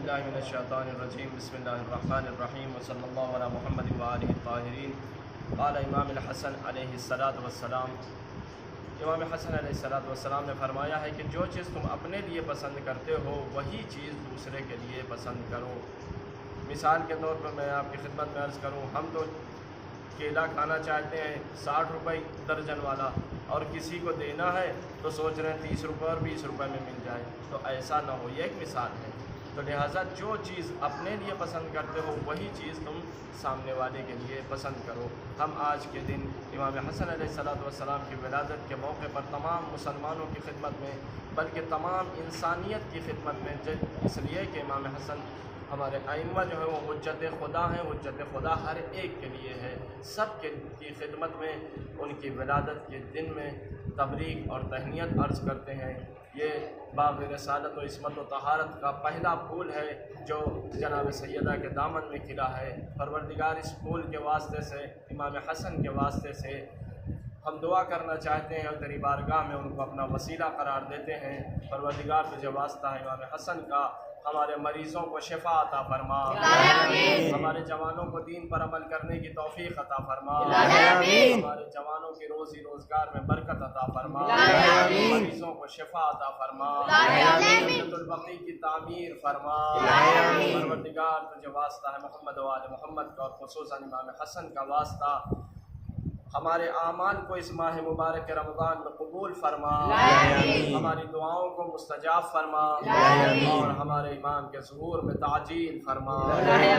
باللہ من الشیطان الرجیم بسم اللہ الرحمن الرحیم وصلی اللہ علی محمد وآلہ الطاہرین۔ قال امام الحسن علیہ الصلاۃ والسلام، امام حسن علیہ السلام نے فرمایا ہے کہ جو چیز تم اپنے لیے پسند کرتے ہو وہی چیز دوسرے کے لیے پسند کرو۔ مثال کے طور پر میں آپ کی خدمت میں عرض کروں، ہم تو کیلا کھانا چاہتے ہیں 60 روپے درجن والا، اور کسی کو دینا ہے تو سوچ رہے ہیں 30 روپے اور 20 روپے میں مل جائے، تو ایسا نہ ہو، یہ ایک مثال ہے۔ تو لہٰذا جو چیز اپنے لیے پسند کرتے ہو وہی چیز تم سامنے والے کے لیے پسند کرو۔ ہم آج کے دن امام حسن علیہ السلام کی ولادت کے موقع پر تمام مسلمانوں کی خدمت میں، بلکہ تمام انسانیت کی خدمت میں، اس لیے کہ امام حسن ہمارے ائمہ جو ہے وہ حجت خدا ہیں، حجت خدا ہر ایک کے لیے ہے، سب کی خدمت میں ان کی ولادت کے دن میں تبریک اور تہنیت عرض کرتے ہیں۔ یہ باب رسالت و عصمت و طہارت کا پہلا پھول ہے جو جناب سیدہ کے دامن میں کھلا ہے۔ پروردگار اس پھول کے واسطے سے، امام حسن کے واسطے سے ہم دعا کرنا چاہتے ہیں اور تیری بارگاہ میں ان کو اپنا وسیلہ قرار دیتے ہیں۔ پروردگار تجھے واسطہ ہے امام حسن کا، ہمارے مریضوں کو شفا عطا فرما، ہمارے جوانوں کو دین پر عمل کرنے کی توفیق عطا فرما، ہمارے جوانوں کی روزی روزگار میں برکت عطا فرما، مریضوں کو شفا عطا فرما، جنت البقیع کی تعمیر فرما۔ پروردگار تجھے واسطہ ہے محمد و آل محمد کا، اور خصوصاً امام حسن کا واسطہ، ہمارے اعمال کو اس ماہ مبارک رمضان میں قبول فرما، ہماری دعاؤں کو مستجاب فرما، اور ہمارے امام کے ظہور میں تعجیل فرما۔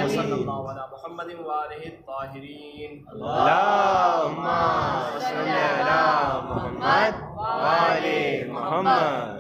صلی اللہ علی محمد وآلہ الطاہرین۔ اللہم صلی علی محمد وآل محمد۔